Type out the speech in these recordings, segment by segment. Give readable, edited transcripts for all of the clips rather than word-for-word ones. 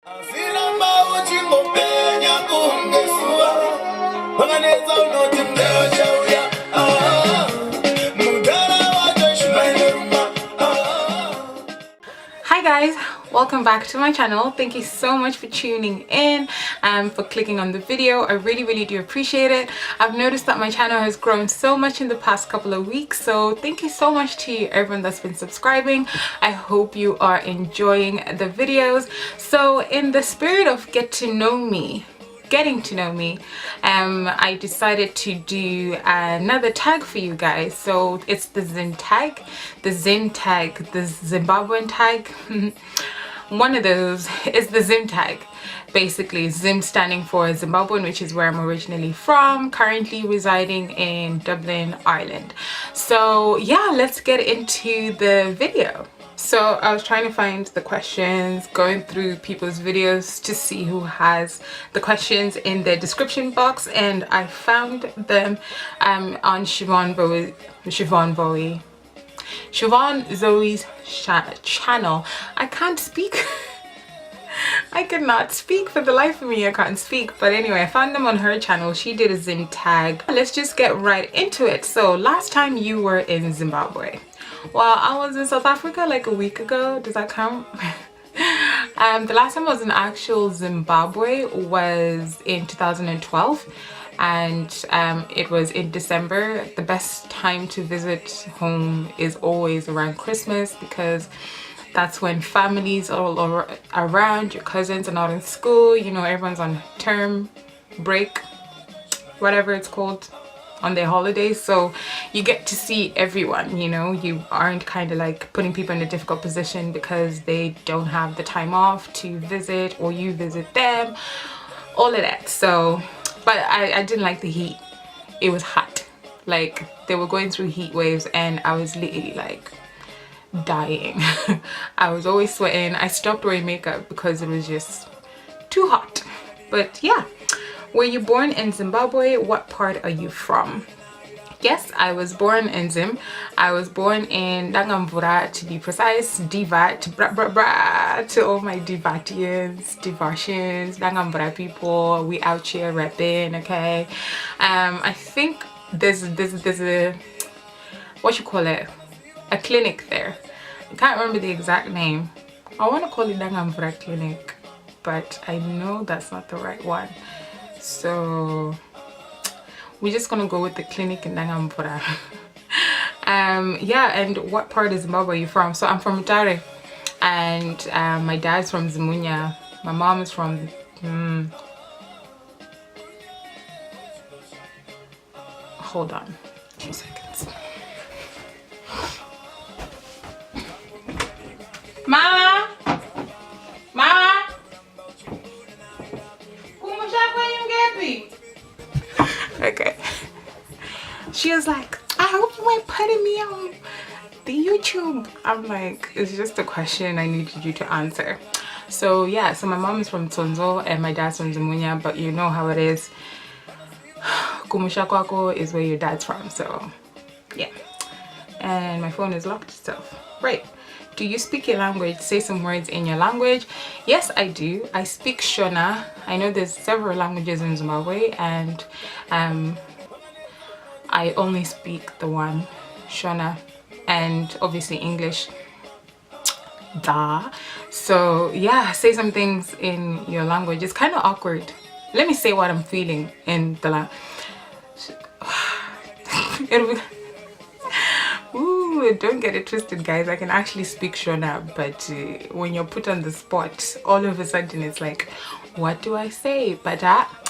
Hi guys, welcome back to my channel. Thank you so much for tuning in and for clicking on the video. I really do appreciate it. I've noticed that my channel has grown so much in the past couple of weeks, so thank you so much to everyone that's been subscribing. I hope you are enjoying the videos. So in the spirit of getting to know me, I decided to do another tag for you guys. So it's the Zim tag, the Zim tag, the Zimbabwean tag. One of those is the Zim tag. Basically, Zim standing for Zimbabwean, which is where I'm originally from, currently residing in Dublin, Ireland. So yeah, let's get into the video. So I was trying to find the questions, going through people's videos to see who has the questions in the description box, and I found them on Siobhan Zoe's channel. I can't speak. I cannot speak for the life of me. I can't speak, but anyway, I found them on her channel. She did a Zim tag. Let's just get right into it. So last time you were in Zimbabwe. Well, I was in South Africa like a week ago. Does that count? The last time I was in actual Zimbabwe was in 2012, and it was in December. The best time to visit home is always around Christmas, because that's when families are all around, your cousins are not in school, you know, everyone's on term break, whatever it's called, on their holidays. So you get to see everyone, you know, you aren't kind of like putting people in a difficult position because they don't have the time off to visit, or you visit them, all of that. So but I didn't like the heat. It was hot, like they were going through heat waves, and I was literally like dying. I was always sweating. I stopped wearing makeup because it was just too hot. But yeah, were you born in Zimbabwe? What part are you from? Yes, I was born in Zim. I was born in Mdhara, to be precise. Diva, to all my Divatians, Mdhara people. We out here repping, okay? I think there's a, what you call it, a clinic there. I can't remember the exact name. I want to call it Mdhara Clinic, but I know that's not the right one. So we're just gonna go with the clinic in Mdhara. Yeah, and what part of Zimbabwe are you from? So I'm from Mdhara, and my dad's from Zimbabwe. My mom is from hold on 2 seconds. Mama! Okay. She was like, I hope you ain't putting me on the YouTube. I'm like, it's just a question I needed you to answer. So yeah, so my mom is from Tsonzo and my dad's from Zimbabwe, but you know how it is. Kumusha kwako is where your dad's from, so yeah. And my phone is locked, so right. Do you speak your language? Say some words in your language. Yes, I do. I speak Shona. I know there's several languages in Zimbabwe, and I only speak the one, Shona, and obviously English. Da. So yeah, say some things in your language. It's kind of awkward. Let me say what I'm feeling in the language. Ooh, don't get it twisted, guys. I can actually speak Shona, but when you're put on the spot, all of a sudden it's like, what do I say? But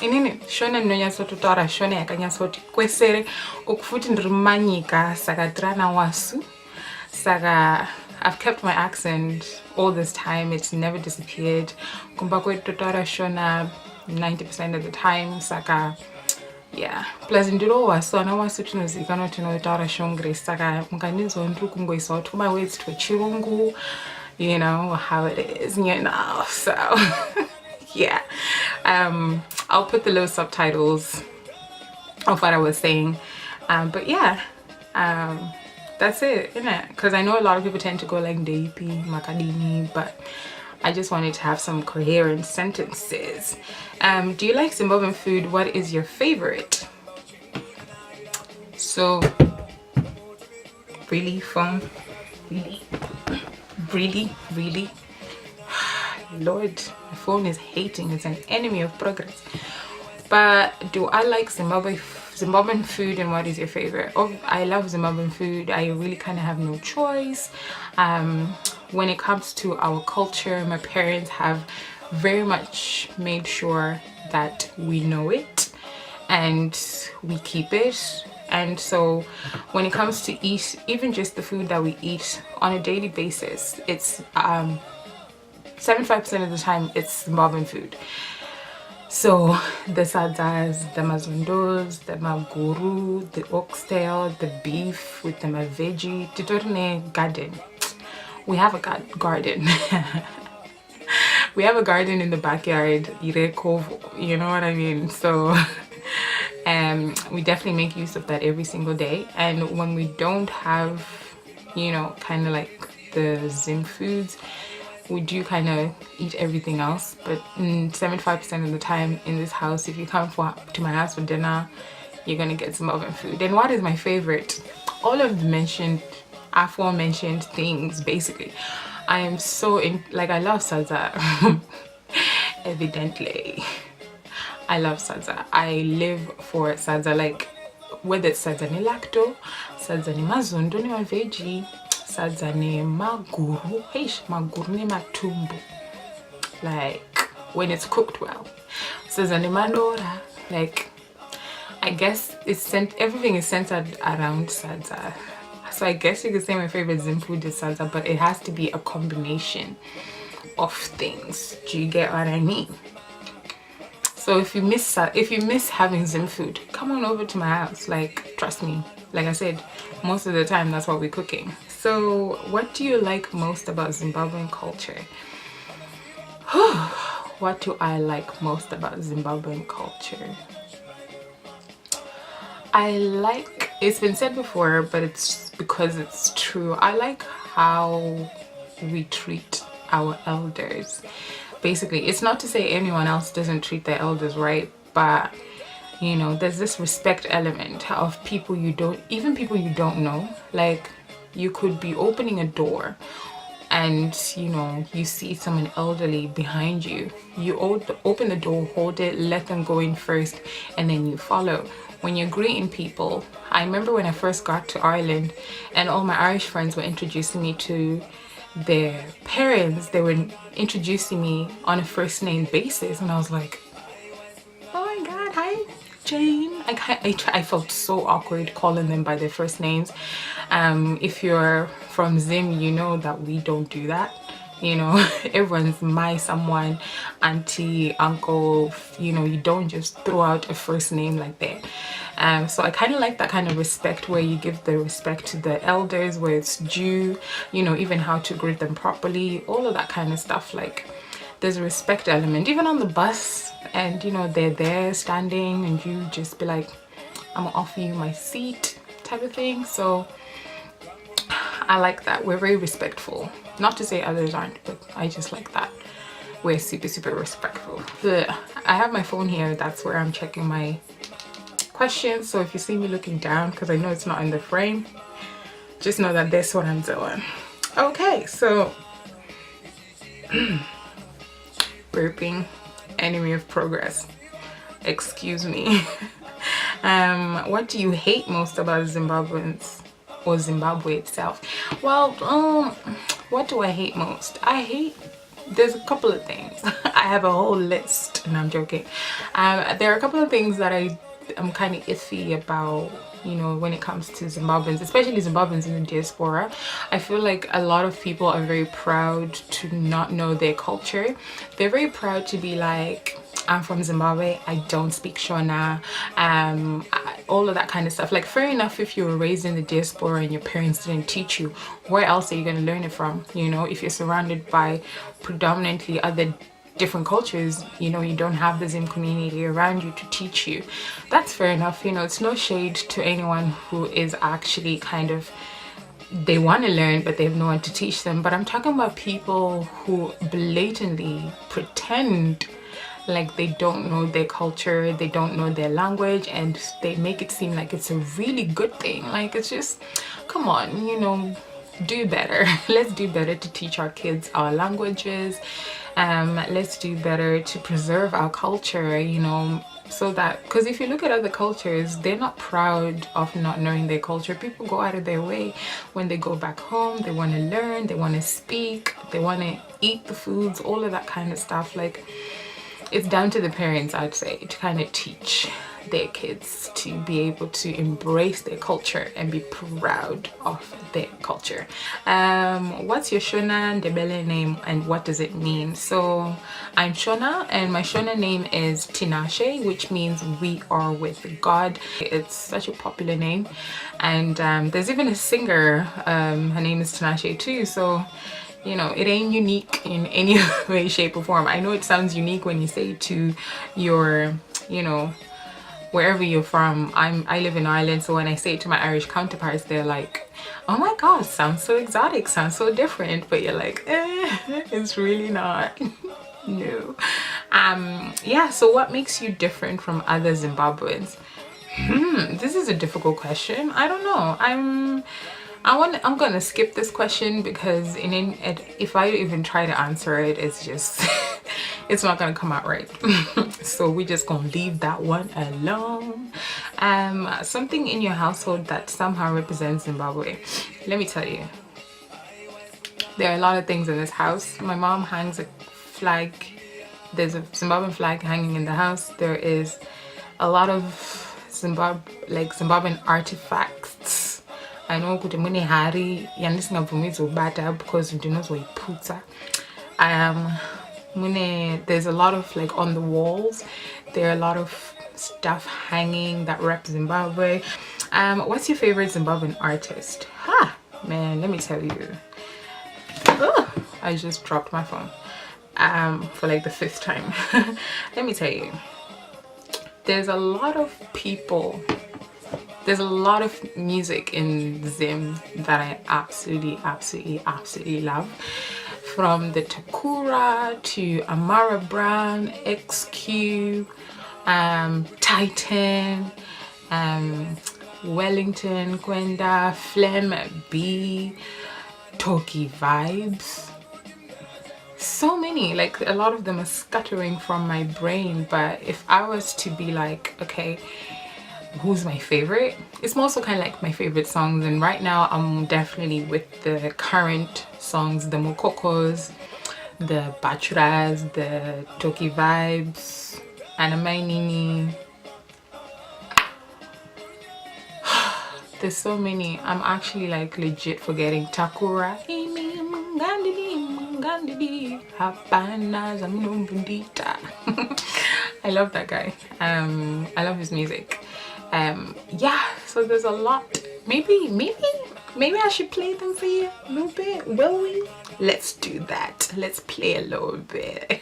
inini Shona nonyasototaura Shona yakanyasoti kwesere okufuti ndirimanyika saka drana wasu saka. I've kept my accent all this time. It's never disappeared. Kumba kwetotaura Shona 90% of the time saka. Yeah, plus ndiro wasona wasutinozikana tinotaura shongre saka mukandinzwa ndiri kungoisa to my words to chirungu, you know how it is, you know. So yeah, I'll put the little subtitles of what I was saying, but yeah, that's it, innit? Because I know a lot of people tend to go like Deipi, Makadini, but I just wanted to have some coherent sentences. Do you like Zimbabwean food? What is your favorite? So really fun, really Lord, my phone is hating. It's an enemy of progress. But do I like Zimbabwean food, and what is your favorite? Oh, I love Zimbabwean food. I really kind of have no choice. When it comes to our culture, my parents have very much made sure that we know it and we keep it. And so when it comes to eat, even just the food that we eat on a daily basis, it's 75% of the time it's Zimbabwean food. So the sadzas, the mazundos, the maguru, the oxtail, the beef with the veggie. Titorine garden. We have a garden. We have a garden in the backyard, Irekovo, you know what I mean? So we definitely make use of that every single day. And when we don't have, you know, kind of like the Zim foods, we do kind of eat everything else. But 75% of the time in this house, if you come to my house for dinner, you're gonna get Zimbabwean food. And what is my favorite? All of the aforementioned things, basically. I am so I love salsa. Evidently I love salsa. I live for salsa, like whether it's salsa ni lacto, salsa ni mazundo ni veggie, salsa ni maguru, maguru ni matumbo, like when it's cooked well. Salsa ni Mdhara, like I guess everything is centered around salsa. So I guess you could say my favorite Zim food is salsa, but it has to be a combination of things. Do you get what I mean? So if you miss having Zim food, come on over to my house. Like, trust me, like I said, most of the time that's what we're cooking. So what do you like most about Zimbabwean culture? What do I like most about Zimbabwean culture? It's been said before, but it's because it's true. I like how we treat our elders. Basically, it's not to say anyone else doesn't treat their elders right, but you know, there's this respect element of people you don't know. Like, you could be opening a door and you know, you see someone elderly behind you. You open the door, hold it, let them go in first, and then you follow. When you're greeting people, I remember when I first got to Ireland and all my Irish friends were introducing me to their parents. They were introducing me on a first name basis, and I was like, oh my god, hi Jane. I felt so awkward calling them by their first names. If you're from Zim, you know that we don't do that. You know, everyone's my someone, auntie, uncle. You know, you don't just throw out a first name like that. So I kind of like that kind of respect, where you give the respect to the elders where it's due, you know, even how to greet them properly, all of that kind of stuff. Like, there's a respect element even on the bus, and you know, they're there standing and you just be like, I'm gonna offer you my seat type of thing. So I like that. We're very respectful. Not to say others aren't, but I just like that. We're super respectful. I have my phone here. That's where I'm checking my questions. So if you see me looking down, because I know it's not in the frame, just know that that's what I'm doing. Okay, so burping, enemy of progress. Excuse me. What do you hate most about Zimbabweans or Zimbabwe itself? Well, what do I hate most? There's a couple of things. I have a whole list, and I'm joking. There are a couple of things that I'm kind of iffy about, you know, when it comes to Zimbabweans, especially Zimbabweans in the diaspora. I feel like a lot of people are very proud to not know their culture. They're very proud to be like, I'm from Zimbabwe, I don't speak Shona, all of that kind of stuff. Like, fair enough if you were raised in the diaspora and your parents didn't teach you, where else are you going to learn it from? You know, if you're surrounded by predominantly other different cultures, you know, you don't have the Zim community around you to teach you. That's fair enough. You know, it's no shade to anyone who is actually kind of they want to learn, but they have no one to teach them. But I'm talking about people who blatantly pretend like they don't know their culture, they don't know their language, and they make it seem like it's a really good thing. Like, it's just, come on, you know, do better. Let's do better to teach our kids our languages. Let's do better to preserve our culture, you know, so that, because if you look at other cultures, they're not proud of not knowing their culture. People go out of their way when they go back home. They want to learn, they want to speak, they want to eat the foods, all of that kind of stuff. Like, it's down to the parents, I'd say, to kind of teach their kids to be able to embrace their culture and be proud of their culture. What's your Shona Ndebele name and what does it mean? So I'm Shona, and my Shona name is Tinashe, which means we are with God. It's such a popular name, and there's even a singer, her name is Tinashe too. So, you know, it ain't unique in any way, shape, or form. I know it sounds unique when you say it to your, you know, wherever you're from. I live in Ireland, so when I say it to my Irish counterparts, they're like, oh my god, sounds so exotic, sounds so different. But you're like, it's really not. No. Yeah, so what makes you different from other Zimbabweans? This is a difficult question. I don't know. I'm gonna skip this question because if I even try to answer it, it's just it's not gonna come out right. So we're just gonna leave that one alone. Something in your household that somehow represents Zimbabwe. Let me tell you, there are a lot of things in this house. My mom hangs a flag. There's a Zimbabwean flag hanging in the house. There is a lot of Zimbabwean artifacts. I know kuti mune hari yandisingabvumidzwi kubata because ndinozoiputsa. There's a lot of, like, on the walls there are a lot of stuff hanging that reps Zimbabwe. What's your favorite Zimbabwean artist? Man, let me tell you. I just dropped my phone for like the 5th time. Let me tell you, there's a lot of people, there's a lot of music in Zim that I absolutely love. From the Takura to Ammara Brown, XQ, Tytan, Wellington, Kwenda, Flem B, Tocky vibes. So many, like, a lot of them are scattering from my brain. But if I was to be like, okay, who's my favorite, it's more so kind of like my favorite songs. And right now I'm definitely with the current songs, the Mukokos, the Bachuras, the Tocky vibes, and Mainini. There's so many. I'm actually like legit forgetting. Takura, Mungandidii, I love that guy. I love his music. Yeah, so there's a lot. Maybe I should play them for you a little bit. Will we? Let's do that. Let's play a little bit.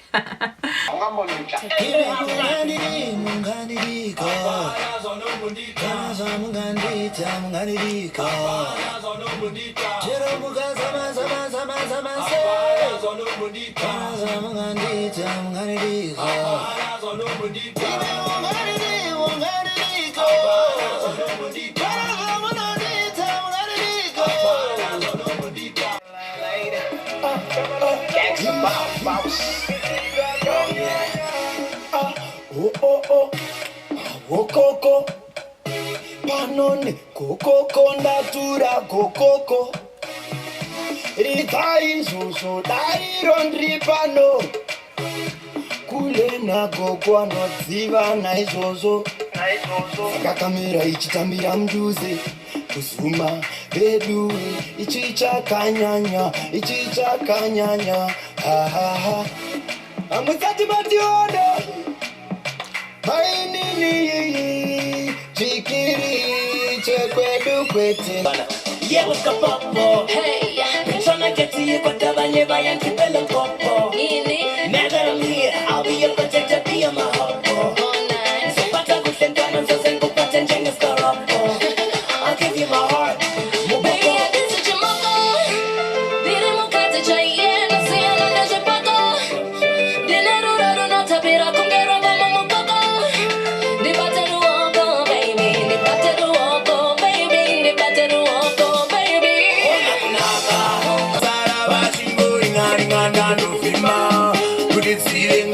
Mukoko panone kokoko ndatura kokoko ritai zozo dairondri pano kulena koko anodziva naizvozvo kakamera ichitambira mduze kuzuma bedu ichichakanyanya amusati mationa Mainini chikiri chekwedu kwete Yewa kapopo hey Bitchona keti ye kwa tabanye bayan kipele popo Now that I'm here I'll be your protector, be my hopo So pata kusentana so sengu patenjenga skaropo I'll give you my heart Mukoko mama kuti tsire